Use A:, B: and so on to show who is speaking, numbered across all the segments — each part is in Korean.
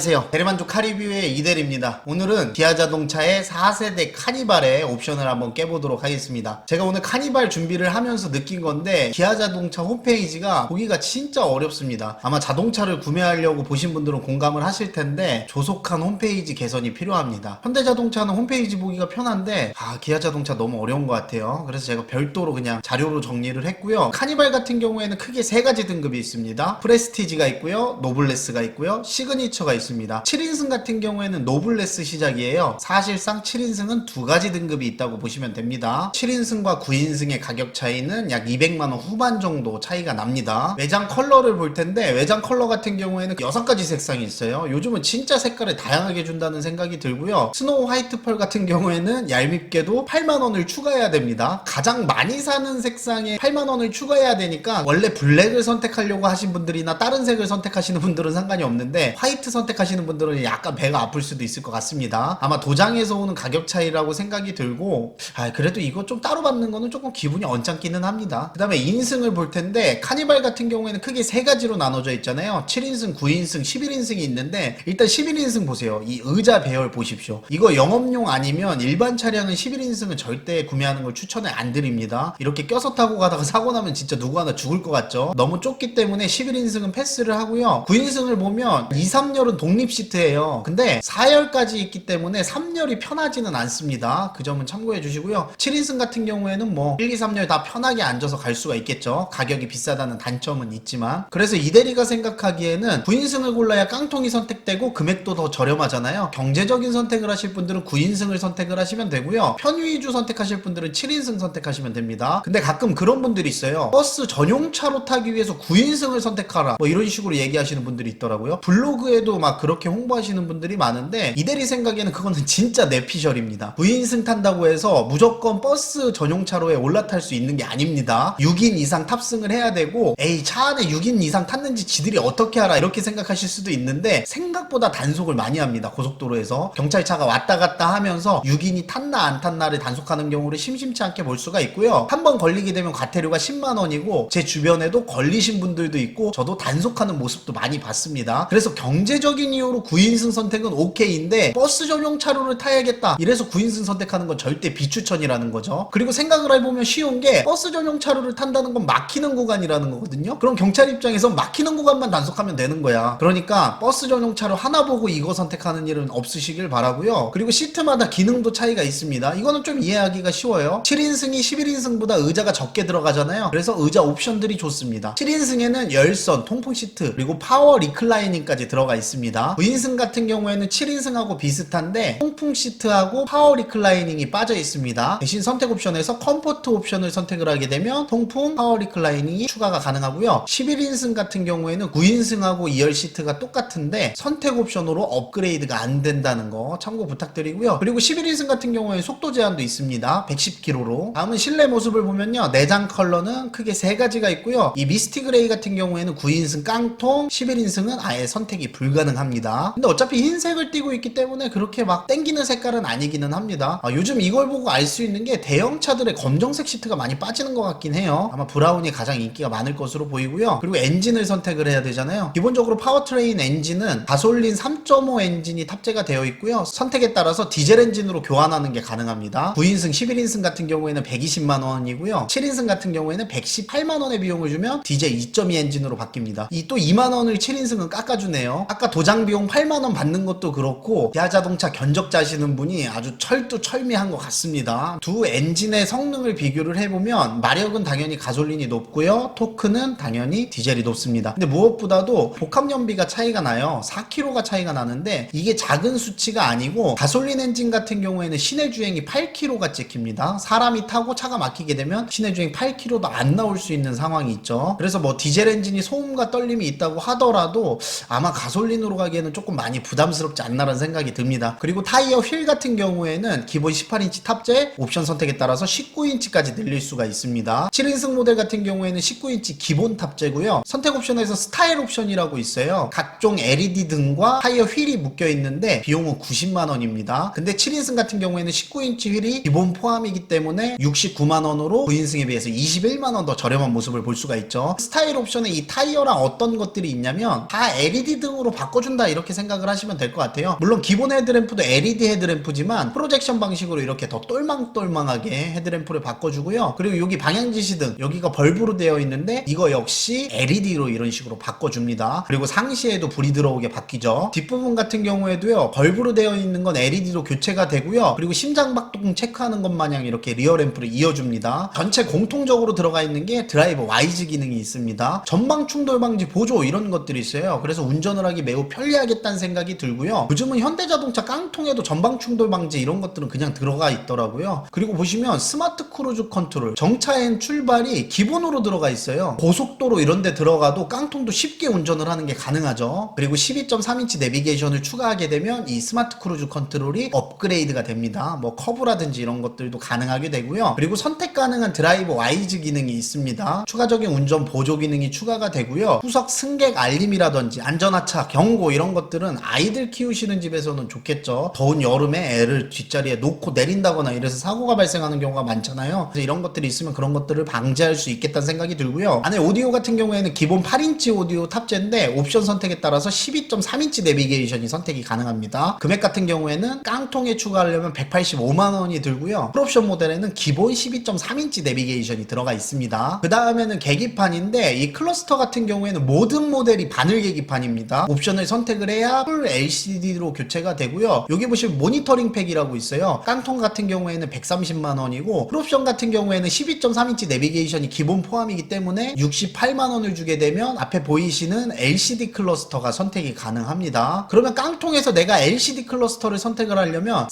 A: 안녕하세요. 대리만족 카리뷰의 이대리입니다. 오늘은 기아자동차의 4세대 카니발의 옵션을 한번 깨보도록 하겠습니다. 제가 오늘 카니발 준비를 하면서 느낀 건데 기아자동차 홈페이지가 보기가 진짜 어렵습니다. 아마 자동차를 구매하려고 보신 분들은 공감을 하실 텐데 조속한 홈페이지 개선이 필요합니다. 현대자동차는 홈페이지 보기가 편한데 기아자동차 너무 어려운 것 같아요. 그래서 제가 별도로 그냥 자료로 정리를 했고요. 카니발 같은 경우에는 크게 세 가지 등급이 있습니다. 프레스티지가 있고요, 노블레스가 있고요, 시그니처가 있습니다. 7인승 같은 경우에는 노블레스 시작이에요. 사실상 7인승은 두 가지 등급이 있다고 보시면 됩니다. 7인승과 9인승의 가격 차이는 약 200만원 후반 정도 차이가 납니다. 외장 컬러를 볼 텐데 외장 컬러 같은 경우에는 6가지 색상이 있어요. 요즘은 진짜 색깔을 다양하게 준다는 생각이 들고요. 스노우 화이트 펄 같은 경우에는 얄밉게도 8만원을 추가해야 됩니다. 가장 많이 사는 색상에 8만원을 추가해야 되니까 원래 블랙을 선택하려고 하신 분들이나 다른 색을 선택하시는 분들은 상관이 없는데 화이트 선택하시는 분들은 약간 배가 아플 수도 있을 것 같습니다. 아마 도장에서 오는 가격 차이라고 생각이 들고 그래도 이거 좀 따로 받는 거는 조금 기분이 언짢기는 합니다. 그 다음에 인승을 볼 텐데 카니발 같은 경우에는 크게 세 가지로 나눠져 있잖아요. 7인승, 9인승, 11인승이 있는데 일단 11인승 보세요. 이 의자 배열 보십시오. 이거 영업용 아니면 일반 차량은 11인승은 절대 구매하는 걸 추천을 안 드립니다. 이렇게 껴서 타고 가다가 사고 나면 진짜 누구 하나 죽을 것 같죠. 너무 좁기 때문에 11인승은 패스를 하고요. 9인승을 보면 2, 3열은 독립 시트예요. 근데 4열까지 있기 때문에 3열이 편하지는 않습니다. 그 점은 참고해 주시고요. 7인승 같은 경우에는 뭐 1, 2, 3열 다 편하게 앉아서 갈 수가 있겠죠. 가격이 비싸다는 단점은 있지만 그래서 이대리가 생각하기에는 9인승을 골라야 깡통이 선택되고 금액도 더 저렴하잖아요. 경제적인 선택을 하실 분들은 9인승을 선택을 하시면 되고요. 편의 위주 선택하실 분들은 7인승 선택하시면 됩니다. 근데 가끔 그런 분들이 있어요. 버스 전용차로 타기 위해서 9인승을 선택하라 뭐 이런 식으로 얘기하시는 분들이 있더라고요. 블로그에도 막 그렇게 홍보하시는 분들이 많은데 이대리 생각에는 그거는 진짜 내피셜입니다. 9인승 탄다고 해서 무조건 버스 전용차로에 올라탈 수 있는 게 아닙니다. 6인 이상 탑승을 해야 되고 에이 차 안에 6인 이상 탔는지 지들이 어떻게 알아 이렇게 생각하실 수도 있는데 생각보다 단속을 많이 합니다. 고속도로에서 경찰차가 왔다 갔다 하면서 6인이 탔나 안 탔나를 단속하는 경우를 심심치 않게 볼 수가 있고요. 한번 걸리게 되면 과태료가 10만원이고 제 주변에도 걸리신 분들도 있고 저도 단속하는 모습도 많이 봤습니다. 그래서 경제적인 이유로 9인승 선택은 오케이인데 버스 전용 차로를 타야겠다 이래서 9인승 선택하는 건 절대 비추천이라는 거죠. 그리고 생각을 해보면 쉬운 게 버스 전용 차로를 탄다는 건 막히는 구간이라는 거거든요. 그럼 경찰 입장에서 막히는 구간만 단속하면 되는 거야. 그러니까 버스 전용 차로 하나 보고 이거 선택하는 일은 없으시길 바라고요. 그리고 시트마다 기능도 차이가 있습니다. 이거는 좀 이해하기가 쉬워요. 7인승이 11인승보다 의자가 적게 들어가잖아요. 그래서 의자 옵션들이 좋습니다. 7인승에는 열선, 통풍 시트, 그리고 파워 리클라이닝까지 들어가 있습니다. 9인승 같은 경우에는 7인승하고 비슷한데 통풍 시트하고 파워 리클라이닝이 빠져 있습니다. 대신 선택 옵션에서 컴포트 옵션을 선택을 하게 되면 통풍, 파워 리클라이닝이 추가가 가능하고요. 11인승 같은 경우에는 9인승하고 2열 시트가 똑같은데 선택 옵션으로 업그레이드가 안 된다는 거 참고 부탁드리고요. 그리고 11인승 같은 경우에 속도 제한도 있습니다. 110km로. 다음은 실내 모습을 보면요. 내장 컬러는 크게 세 가지가 있고요. 이 미스티 그레이 같은 경우에는 9인승 깡통, 11인승은 아예 선택이 불가능합니다. 근데 어차피 흰색을 띠고 있기 때문에 그렇게 막 땡기는 색깔은 아니기는 합니다. 요즘 이걸 보고 알 수 있는 게 대형차들의 검정색 시트가 많이 빠지는 것 같긴 해요. 아마 브라운이 가장 인기가 많을 것으로 보이고요. 그리고 엔진을 선택을 해야 되잖아요. 기본적으로 파워트레인 엔진은 가솔린 3.5 엔진이 탑재가 되어 있고요. 선택에 따라서 디젤 엔진으로 교환하는 게 가능합니다. 9인승, 11인승 같은 경우에는 120만원이고요. 7인승 같은 경우에는 118만원의 비용을 주면 디젤 2.2 엔진으로 바뀝니다. 이 또 2만원을 7인승은 깎아주네요. 아까 도장 비용 8만원 받는 것도 그렇고 기아자동차 견적자 하시는 분이 아주 철두철미한 것 같습니다. 두 엔진의 성능을 비교를 해보면 마력은 당연히 가솔린이 높고요. 토크는 당연히 디젤이 높습니다. 근데 무엇보다도 복합연비가 차이가 나요. 4kg가 차이가 나는데 이게 작은 수치가 아니고 가솔린 엔진 같은 경우에는 시내 주행이 8km가 찍힙니다. 사람이 타고 차가 막히게 되면 시내 주행 8km도 안 나올 수 있는 상황이 있죠. 그래서 뭐 디젤 엔진이 소음과 떨림이 있다고 하더라도 아마 가솔린으로 가기에는 조금 많이 부담스럽지 않나라는 생각이 듭니다. 그리고 타이어 휠 같은 경우에는 기본 18인치 탑재, 옵션 선택에 따라서 19인치까지 늘릴 수가 있습니다. 7인승 모델 같은 경우에는 19인치 기본 탑재고요. 선택 옵션에서 스타일 옵션이라고 있어요. 각종 LED 등과 타이어 휠이 묶여 있는데 비용은 90만원입니다. 근데 7인승 같은 경우에는 19인치 휠이 기본 포함이기 때문에 69만원으로 9인승에 비해서 21만원 더 저렴한 모습을 볼 수가 있죠. 스타일 옵션에 이 타이어랑 어떤 것들이 있냐면 다 LED 등으로 바꿔줄 바꿔준다 이렇게 생각을 하시면 될 것 같아요. 물론 기본 헤드램프도 LED 헤드램프지만 프로젝션 방식으로 이렇게 더 똘망똘망하게 헤드램프를 바꿔주고요. 그리고 여기 방향지시등 여기가 벌브로 되어 있는데 이거 역시 LED로 이런 식으로 바꿔줍니다. 그리고 상시에도 불이 들어오게 바뀌죠. 뒷부분 같은 경우에도요, 벌브로 되어 있는 건 LED로 교체가 되고요. 그리고 심장박동 체크하는 것 마냥 이렇게 리어램프를 이어줍니다. 전체 공통적으로 들어가 있는 게 드라이버 와이즈 기능이 있습니다. 전방 충돌 방지 보조 이런 것들이 있어요. 그래서 운전을 하기 매우 편리하겠다는 생각이 들고요. 요즘은 현대자동차 깡통에도 전방 충돌 방지 이런 것들은 그냥 들어가 있더라고요. 그리고 보시면 스마트 크루즈 컨트롤, 정차엔 출발이 기본으로 들어가 있어요. 고속도로 이런 데 들어가도 깡통도 쉽게 운전을 하는 게 가능하죠. 그리고 12.3인치 내비게이션을 추가하게 되면 이 스마트 크루즈 컨트롤이 업그레이드가 됩니다. 뭐 커브라든지 이런 것들도 가능하게 되고요. 그리고 선택 가능한 드라이버 와이즈 기능이 있습니다. 추가적인 운전 보조 기능이 추가가 되고요. 후석 승객 알림이라든지 안전하차 경고 이런 것들은 아이들 키우시는 집에서는 좋겠죠. 더운 여름에 애를 뒷자리에 놓고 내린다거나 이래서 사고가 발생하는 경우가 많잖아요. 그래서 이런 것들이 있으면 그런 것들을 방지할 수 있겠다는 생각이 들고요. 안에 오디오 같은 경우에는 기본 8인치 오디오 탑재인데 옵션 선택에 따라서 12.3인치 내비게이션이 선택이 가능합니다. 금액 같은 경우에는 깡통에 추가하려면 185만원이 들고요. 풀옵션 모델에는 기본 12.3인치 내비게이션이 들어가 있습니다. 그 다음에는 계기판인데 이 클러스터 같은 경우에는 모든 모델이 바늘 계기판입니다. 옵션을 선택을 해야 풀 LCD로 교체가 되고요. 여기 보시면 모니터링 팩이라고 있어요. 깡통 같은 경우에는 130만원이고 풀옵션 같은 경우에는 12.3인치 내비게이션이 기본 포함이기 때문에 68만원을 주게 되면 앞에 보이시는 LCD 클러스터가 선택이 가능합니다. 그러면 깡통에서 내가 LCD 클러스터를 선택을 하려면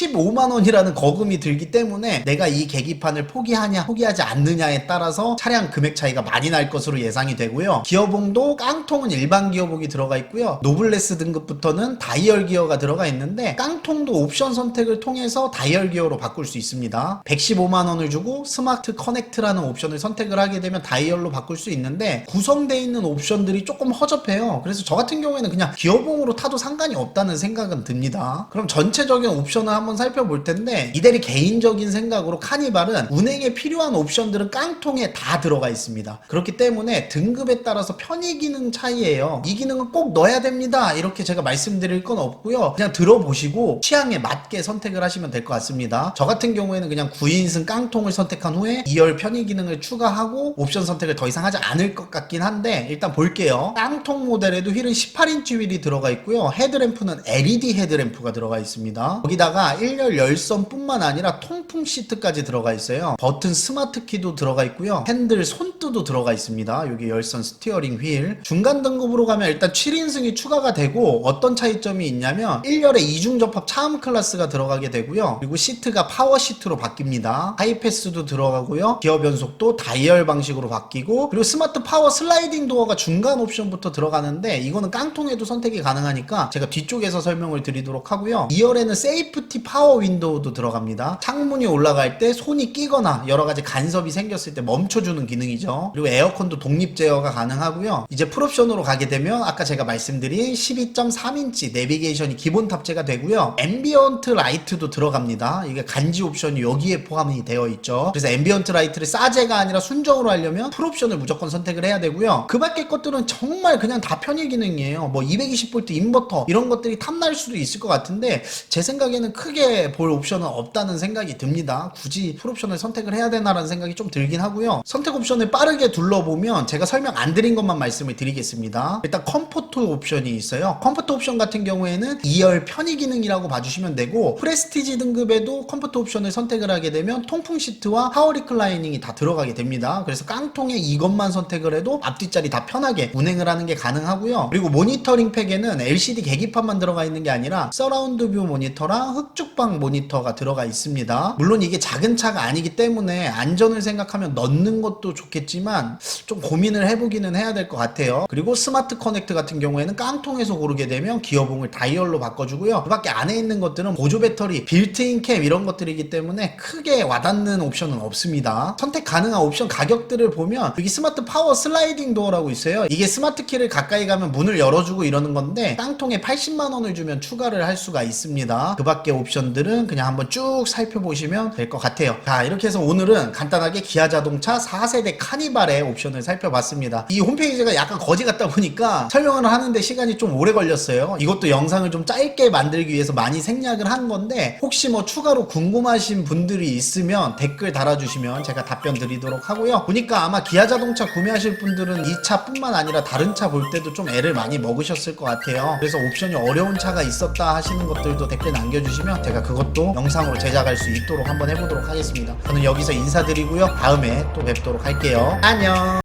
A: 315만원이라는 거금이 들기 때문에 내가 이 계기판을 포기하냐 포기하지 않느냐에 따라서 차량 금액 차이가 많이 날 것으로 예상이 되고요. 기어봉도 깡통은 일반 기어봉이 들어가 있고요. 노블레스 등급부터는 다이얼 기어가 들어가 있는데 깡통도 옵션 선택을 통해서 다이얼 기어로 바꿀 수 있습니다. 115만원을 주고 스마트 커넥트라는 옵션을 선택을 하게 되면 다이얼로 바꿀 수 있는데 구성되어 있는 옵션들이 조금 허접해요. 그래서 저 같은 경우에는 그냥 기어봉으로 타도 상관이 없다는 생각은 듭니다. 그럼 전체적인 옵션을 한번 살펴볼 텐데 이대리 개인적인 생각으로 카니발은 운행에 필요한 옵션들은 깡통에 다 들어가 있습니다. 그렇기 때문에 등급에 따라서 편의 기능 차이예요. 이 기능은 꼭 넣어야 됩니다 이렇게 제가 말씀드릴 건 없고요. 그냥 들어보시고 취향에 맞게 선택을 하시면 될 것 같습니다. 저 같은 경우에는 그냥 9인승 깡통을 선택한 후에 2열 편의 기능을 추가하고 옵션 선택을 더 이상 하지 않을 것 같긴 한데 일단 볼게요. 깡통 모델에도 휠은 18인치 휠이 들어가 있고요. 헤드램프는 LED 헤드램프가 들어가 있습니다. 거기다가 1열 열선 뿐만 아니라 통풍 시트까지 들어가 있어요. 버튼 스마트 키도 들어가 있고요. 핸들 손뜨도 들어가 있습니다. 여기 열선 스티어링 휠. 중간 등급으로 가면 일단 7인승이 추가가 되고 어떤 차이점이 있냐면 1열에 이중 접합 차음 클래스가 들어가게 되고요. 그리고 시트가 파워 시트로 바뀝니다. 하이패스도 들어가고요. 기어 변속도 다이얼 방식으로 바뀌고 그리고 스마트 파워 슬라이딩 도어가 중간 옵션부터 들어가는데 이거는 깡통에도 선택이 가능하니까 제가 뒤쪽에서 설명을 드리도록 하고요. 2열에는 세이프티 파워 윈도우도 들어갑니다. 창문이 올라갈 때 손이 끼거나 여러가지 간섭이 생겼을 때 멈춰주는 기능이죠. 그리고 에어컨도 독립 제어가 가능하고요. 이제 풀옵션으로 가게 되면 아까 제가 말씀드린 12.3인치 내비게이션이 기본 탑재가 되고요. 앰비언트 라이트도 들어갑니다. 이게 간지 옵션이 여기에 포함이 되어 있죠. 그래서 앰비언트 라이트를 싸제가 아니라 순정으로 하려면 풀옵션을 무조건 선택을 해야 되고요. 그 밖의 것들은 정말 그냥 다 편의 기능이에요. 뭐 220V 인버터 이런 것들이 탐날 수도 있을 것 같은데 제 생각에는 크게 볼 옵션은 없다는 생각이 듭니다. 굳이 풀옵션을 선택을 해야 되나라는 생각이 좀 들긴 하고요. 선택 옵션을 빠르게 둘러보면 제가 설명 안 드린 것만 말씀을 드리겠습니다. 일단 컴포트 옵션이 있어요. 컴포트 옵션 같은 경우에는 2열 편의 기능이라고 봐주시면 되고 프레스티지 등급에도 컴포트 옵션을 선택을 하게 되면 통풍 시트와 파워 리클라이닝이 다 들어가게 됩니다. 그래서 깡통에 이것만 선택을 해도 앞뒷자리 다 편하게 운행을 하는 게 가능하고요. 그리고 모니터링 팩에는 LCD 계기판만 들어가 있는 게 아니라 서라운드 뷰 모니터랑 흑축방 모니터가 들어가 있습니다. 물론 이게 작은 차가 아니기 때문에 안전을 생각하면 넣는 것도 좋겠지만 좀 고민을 해보기는 해야 될 것 같아요. 그리고 스마트 커넥트 같은 경우에는 깡통에서 고르게 되면 기어봉을 다이얼로 바꿔주고요. 그 밖에 안에 있는 것들은 보조 배터리, 빌트인 캠 이런 것들이기 때문에 크게 와닿는 옵션은 없습니다. 선택 가능한 옵션 가격들을 보면 여기 스마트 파워 슬라이딩 도어라고 있어요. 이게 스마트 키를 가까이 가면 문을 열어주고 이러는 건데 깡통에 80만원을 주면 추가를 할 수가 있습니다. 그 밖에 옵션들은 그냥 한번 쭉 살펴보시면 될 것 같아요. 자, 이렇게 해서 오늘은 간단하게 기아 자동차 4세대 카니발의 옵션을 살펴봤습니다. 이 홈페이지가 약간 거지 같다 보니까 설명을 하는데 시간이 좀 오래 걸렸어요. 이것도 영상을 좀 짧게 만들기 위해서 많이 생략을 한 건데 혹시 뭐 추가로 궁금하신 분들이 있으면 댓글 달아주시면 제가 답변 드리도록 하고요. 보니까 아마 기아 자동차 구매하실 분들은 이 차뿐만 아니라 다른 차 볼 때도 좀 애를 많이 먹으셨을 것 같아요. 그래서 옵션이 어려운 차가 있었다 하시는 것들도 댓글 남겨주시면 제가 그것도 영상으로 제작할 수 있도록 한번 해보도록 하겠습니다. 저는 여기서 인사드리고요. 다음에 또 뵙도록 할게요. 안녕.